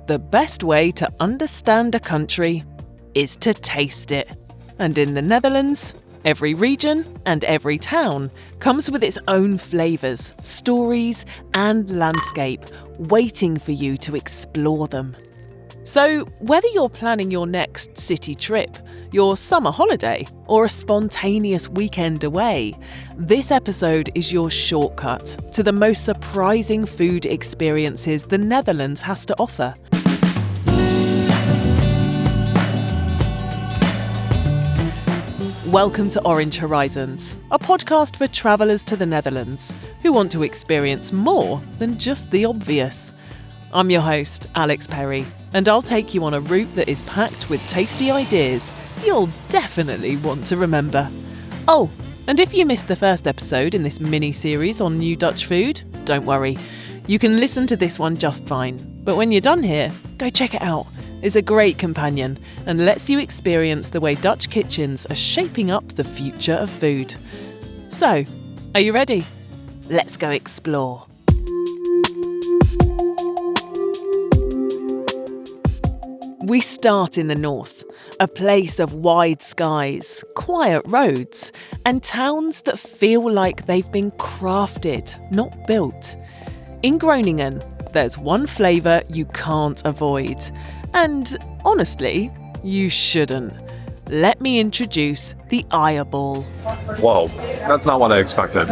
The best way to understand a country is to taste it. And in the Netherlands, every region and every town comes with its own flavours, stories and landscape waiting for you to explore them. So whether you're planning your next city trip, your summer holiday, or a spontaneous weekend away, this episode is your shortcut to the most surprising food experiences the Netherlands has to offer. Welcome to Orange Horizons, a podcast for travellers to the Netherlands who want to experience more than just the obvious. I'm your host, Alix Perry, and I'll take you on a route that is packed with tasty ideas you'll definitely want to remember. Oh, and if you missed the first episode in this mini-series on new Dutch food, don't worry. You can listen to this one just fine. But when you're done here, go check it out. It's a great companion and lets you experience the way Dutch kitchens are shaping up the future of food. So, are you ready? Let's go explore. We start in the north, a place of wide skies, quiet roads, and towns that feel like they've been crafted, not built. In Groningen, there's one flavour you can't avoid. And honestly, you shouldn't. Let me introduce the Eierbal. Whoa, that's not what I expected.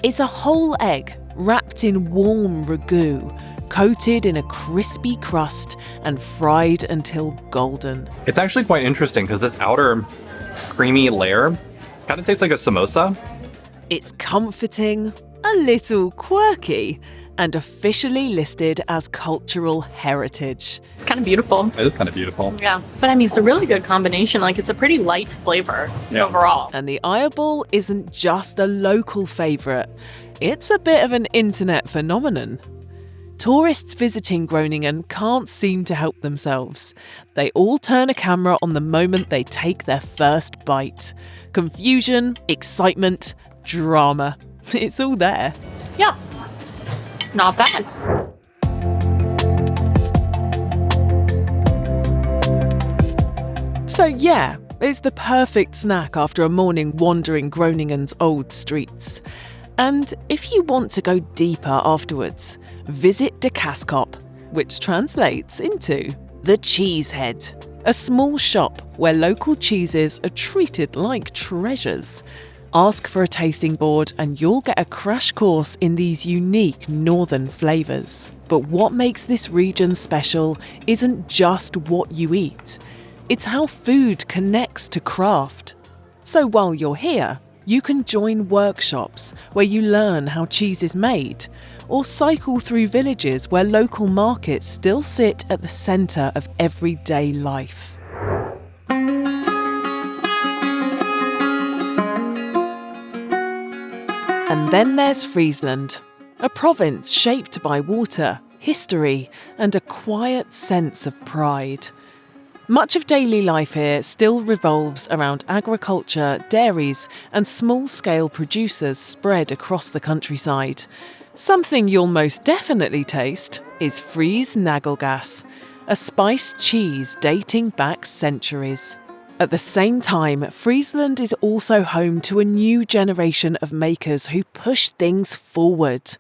It's a whole egg wrapped in warm ragu, coated in a crispy crust and fried until golden. It's actually quite interesting because this outer creamy layer kind of tastes like a samosa. It's comforting, a little quirky, and officially listed as cultural heritage. It's kind of beautiful. It is kind of beautiful. Yeah, but I mean, it's a really good combination. Like, it's a pretty light flavor overall. And the Eierbal isn't just a local favourite. It's a bit of an internet phenomenon. Tourists visiting Groningen can't seem to help themselves. They all turn a camera on the moment they take their first bite. Confusion, excitement, drama. It's all there. Yeah. Not bad. So yeah, it's the perfect snack after a morning wandering Groningen's old streets. And if you want to go deeper afterwards, visit De Kaskop, which translates into the Cheesehead, a small shop where local cheeses are treated like treasures. Ask for a tasting board and you'll get a crash course in these unique northern flavours. But what makes this region special isn't just what you eat. It's how food connects to craft. So while you're here, you can join workshops where you learn how cheese is made, or cycle through villages where local markets still sit at the centre of everyday life. And then there's Friesland, a province shaped by water, history, and a quiet sense of pride. Much of daily life here still revolves around agriculture, dairies, and small-scale producers spread across the countryside. Something you'll most definitely taste is Fries nagelgas, a spiced cheese dating back centuries. At the same time, Friesland is also home to a new generation of makers who push things forward,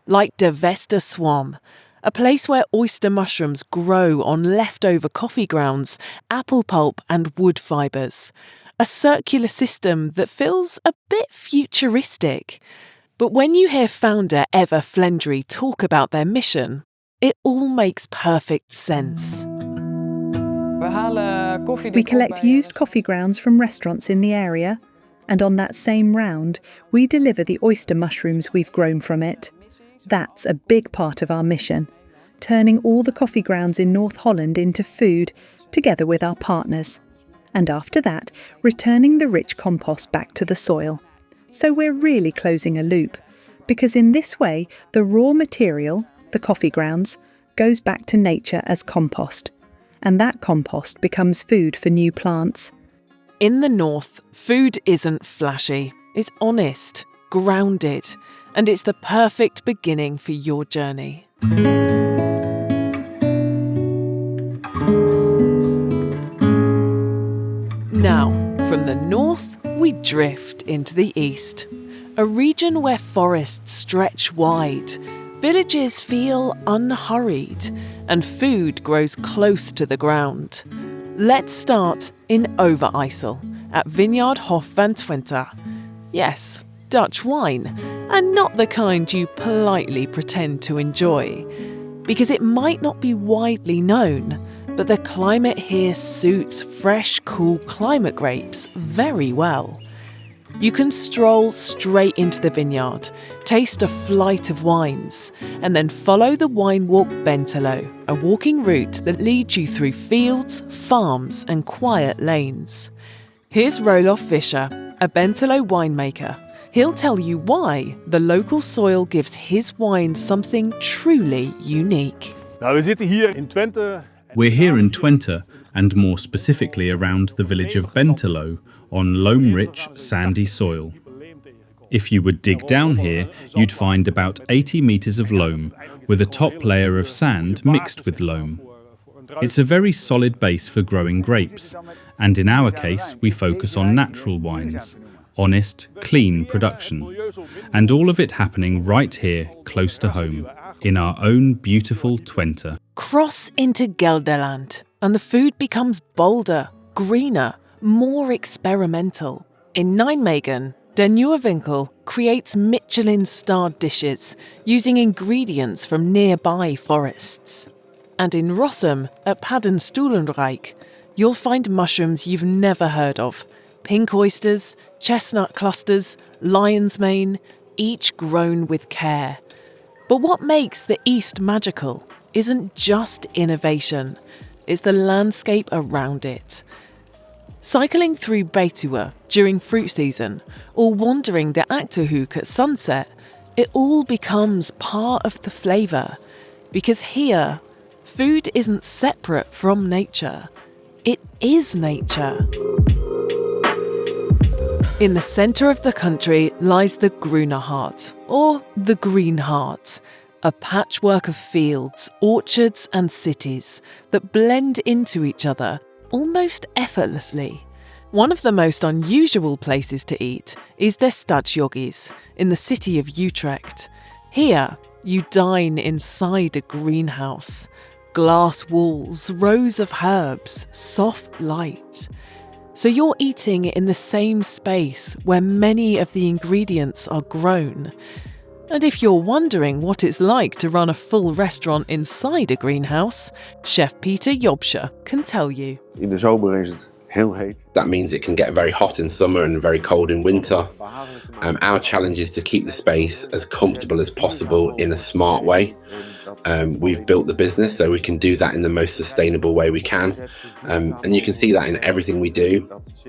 like De Westerzwam, a place where oyster mushrooms grow on leftover coffee grounds, apple pulp and wood fibres, a circular system that feels a bit futuristic. But when you hear founder Eva Flendry talk about their mission, it all makes perfect sense. We collect used coffee grounds from restaurants in the area, and on that same round, we deliver the oyster mushrooms we've grown from it. That's a big part of our mission, turning all the coffee grounds in North Holland into food, together with our partners. And after that, returning the rich compost back to the soil. So we're really closing a loop, because in this way, the raw material, the coffee grounds, goes back to nature as compost. And that compost becomes food for new plants. In the north, food isn't flashy. It's honest, grounded, and it's the perfect beginning for your journey. drift into the east, a region where forests stretch wide, villages feel unhurried, and food grows close to the ground. Let's start in Overijssel at Vineyard Hof van Twente. Yes, Dutch wine, and not the kind you politely pretend to enjoy. Because it might not be widely known, but the climate here suits fresh, cool climate grapes very well. You can stroll straight into the vineyard, taste a flight of wines, and then follow the wine walk Bentelo, a walking route that leads you through fields, farms, and quiet lanes. Here's Roelof Visser, a Bentelo winemaker. He'll tell you why the local soil gives his wine something truly unique. We're here in Twente, and more specifically around the village of Bentelo, on loam-rich, sandy soil. If you would dig down here, you'd find about 80 metres of loam, with a top layer of sand mixed with loam. It's a very solid base for growing grapes, and in our case, we focus on natural wines, honest, clean production, and all of it happening right here, close to home, in our own beautiful Twente. Cross into Gelderland, and the food becomes bolder, greener, more experimental. In Nijmegen, the Nieuwe Winkel creates Michelin-starred dishes using ingredients from nearby forests. And in Rossum, at Paddenstoelenrijk, you'll find mushrooms you've never heard of. Pink oysters, chestnut clusters, lion's mane, each grown with care. But what makes the East magical isn't just innovation, it's the landscape around it. Cycling through Betuwe during fruit season, or wandering the Achterhoek at sunset, it all becomes part of the flavour. Because here, food isn't separate from nature, it is nature. In the centre of the country lies the Groene Hart, or the Green Heart, a patchwork of fields, orchards and cities that blend into each other almost effortlessly. One of the most unusual places to eat is the Stadsjoggies in the city of Utrecht. Here, you dine inside a greenhouse. Glass walls, rows of herbs, soft light. So you're eating in the same space where many of the ingredients are grown. And if you're wondering what it's like to run a full restaurant inside a greenhouse, Chef Peter Jobsche can tell you. In de zomer is het heel heet. That means it can get very hot in summer and very cold in winter. Our challenge is to keep the space as comfortable as possible in a smart way. We've built the business so we can do that in the most sustainable way we can. And you can see that in everything we do.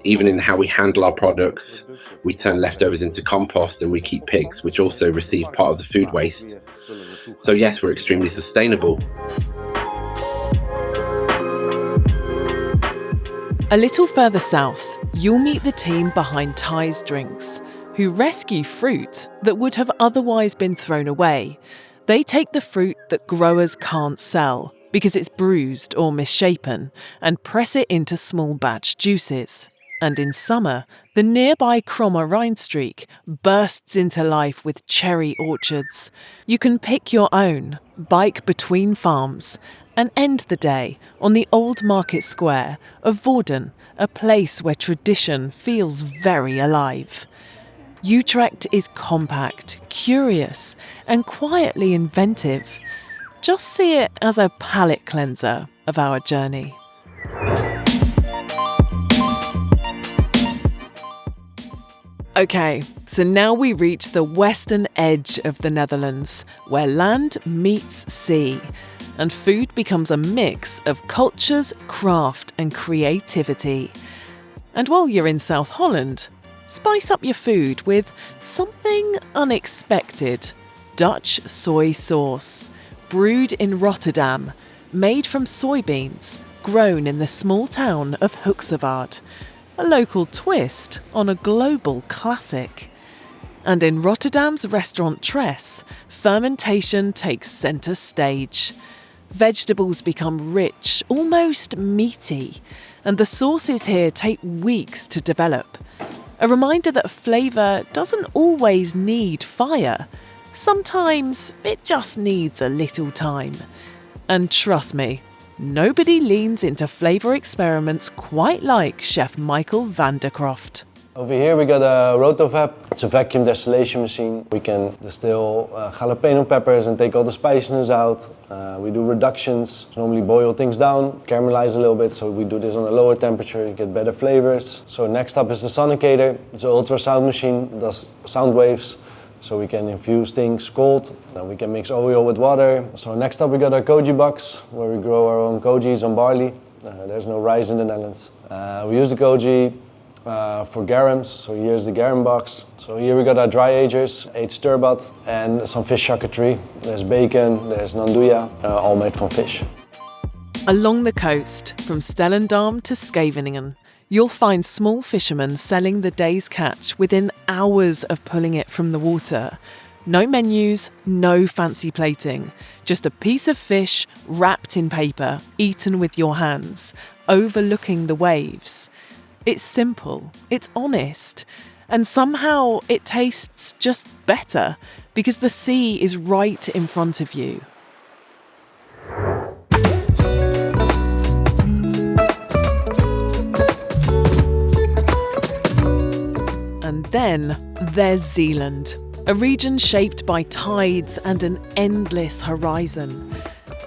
Even in how we handle our products, we turn leftovers into compost and we keep pigs, which also receive part of the food waste. So yes, we're extremely sustainable. A little further south, you'll meet the team behind Thijs Drinks, who rescue fruit that would have otherwise been thrown away. They take the fruit that growers can't sell because it's bruised or misshapen and press it into small batch juices. And in summer, the nearby Kromme Rijnstreek bursts into life with cherry orchards. You can pick your own, bike between farms, and end the day on the old market square of Woerden, a place where tradition feels very alive. Utrecht is compact, curious, and quietly inventive. Just see it as a palate cleanser of our journey. Okay, so now we reach the western edge of the Netherlands, where land meets sea, and food becomes a mix of cultures, craft, and creativity. And while you're in South Holland, spice up your food with something unexpected. Dutch soy sauce, brewed in Rotterdam, made from soybeans, grown in the small town of Hoeksewaard. A local twist on a global classic. And in Rotterdam's restaurant Tres, fermentation takes centre stage. Vegetables become rich, almost meaty, and the sauces here take weeks to develop. A reminder that flavour doesn't always need fire. Sometimes it just needs a little time. And trust me, nobody leans into flavour experiments quite like Chef Michael van der Croft. Over here we got a rotovap. It's a vacuum distillation machine. We can distill jalapeno peppers and take all the spiciness out. We do reductions, normally boil things down, caramelize a little bit, so we do this on a lower temperature, you get better flavors. So next up is the sonicator. It's an ultrasound machine, it does sound waves, so we can infuse things cold. Then we can mix oil with water. So next up we got our koji box, where we grow our own kojis on barley. There's no rice in the Netherlands. We use the koji for garums, so here's the garum box. So here we got our dry agers, aged turbot, and some fish charcuterie. There's bacon, there's nanduja, all made from fish. Along the coast, from Stellendam to Scheveningen, you'll find small fishermen selling the day's catch within hours of pulling it from the water. No menus, no fancy plating, just a piece of fish wrapped in paper, eaten with your hands, overlooking the waves. It's simple, it's honest, and somehow it tastes just better because the sea is right in front of you. And then there's Zeeland, a region shaped by tides and an endless horizon.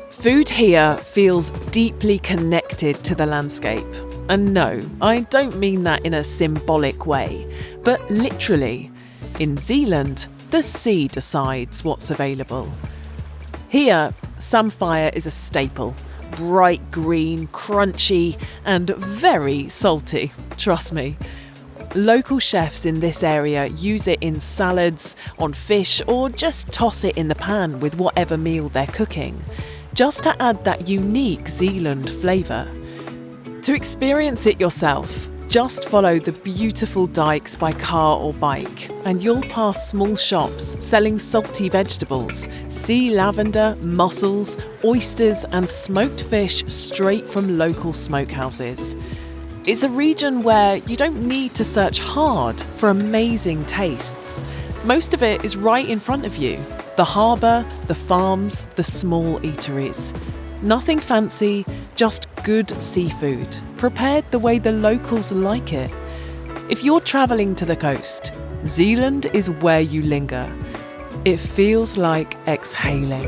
Food here feels deeply connected to the landscape. And no, I don't mean that in a symbolic way, but literally. In Zeeland, the sea decides what's available. Here, samphire is a staple. Bright green, crunchy, and very salty, trust me. Local chefs in this area use it in salads, on fish, or just toss it in the pan with whatever meal they're cooking, just to add that unique Zeeland flavour. To experience it yourself, just follow the beautiful dikes by car or bike, and you'll pass small shops selling salty vegetables, sea lavender, mussels, oysters, and smoked fish straight from local smokehouses. It's a region where you don't need to search hard for amazing tastes. Most of it is right in front of you. The harbour, the farms, the small eateries. Nothing fancy, just good seafood, prepared the way the locals like it. If you're travelling to the coast, Zeeland is where you linger. It feels like exhaling.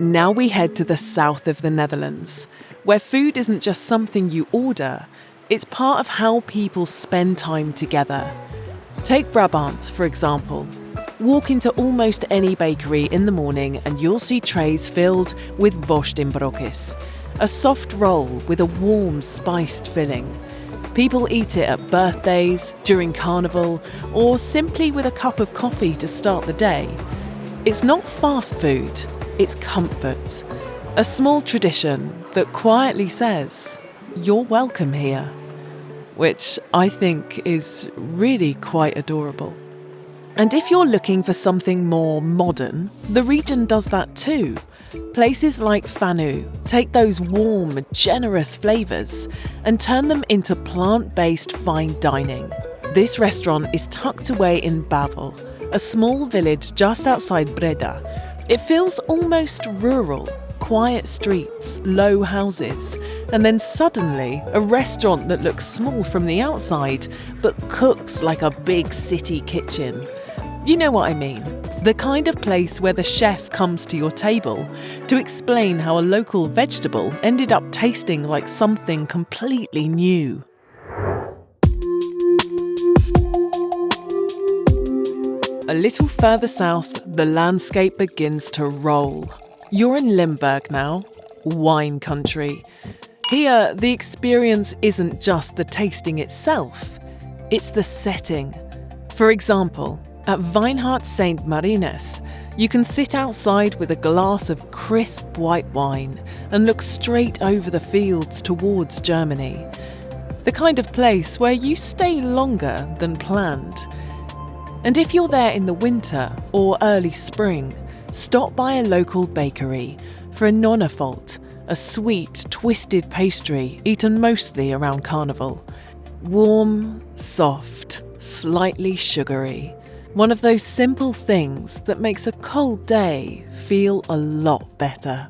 Now we head to the south of the Netherlands, where food isn't just something you order, it's part of how people spend time together. Take Brabant, for example. Walk into almost any bakery in the morning and you'll see trays filled with Worstenbroodjes, a soft roll with a warm, spiced filling. People eat it at birthdays, during carnival, or simply with a cup of coffee to start the day. It's not fast food, it's comfort. A small tradition that quietly says, "You're welcome here," which I think is really quite adorable. And if you're looking for something more modern, the region does that too. Places like Fanu take those warm, generous flavours and turn them into plant-based fine dining. This restaurant is tucked away in Bavel, a small village just outside Breda. It feels almost rural, quiet streets, low houses, and then suddenly a restaurant that looks small from the outside but cooks like a big city kitchen. You know what I mean. The kind of place where the chef comes to your table to explain how a local vegetable ended up tasting like something completely new. A little further south, the landscape begins to roll. You're in Limburg now, wine country. Here, the experience isn't just the tasting itself, it's the setting. For example, at Wijngaard St. Marines, you can sit outside with a glass of crisp white wine and look straight over the fields towards Germany. The kind of place where you stay longer than planned. And if you're there in the winter or early spring, stop by a local bakery for a nonnefolt, a sweet, twisted pastry eaten mostly around Carnival. Warm, soft, slightly sugary. One of those simple things that makes a cold day feel a lot better.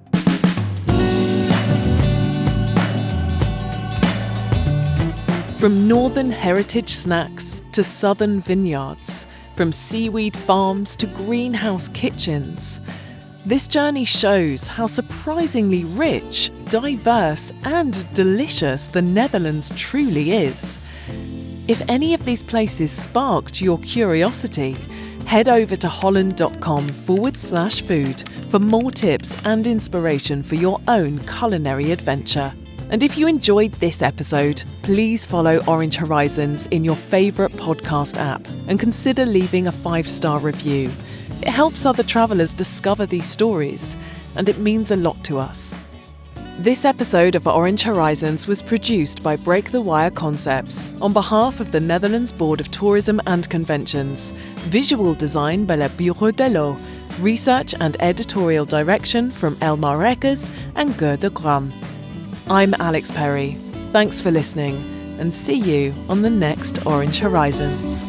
From northern heritage snacks to southern vineyards, from seaweed farms to greenhouse kitchens, this journey shows how surprisingly rich, diverse and delicious the Netherlands truly is. If any of these places sparked your curiosity, head over to holland.com/food for more tips and inspiration for your own culinary adventure. And if you enjoyed this episode, please follow Orange Horizons in your favourite podcast app and consider leaving a 5-star review. It helps other travellers discover these stories, and it means a lot to us. This episode of Orange Horizons was produced by Break the Wire Concepts on behalf of the Netherlands Board of Tourism and Conventions. Visual design by Le Bureau de l'Eau. Research and editorial direction from Elmar Eckers and Ger de Gram. I'm Alix Perry. Thanks for listening, and see you on the next Orange Horizons.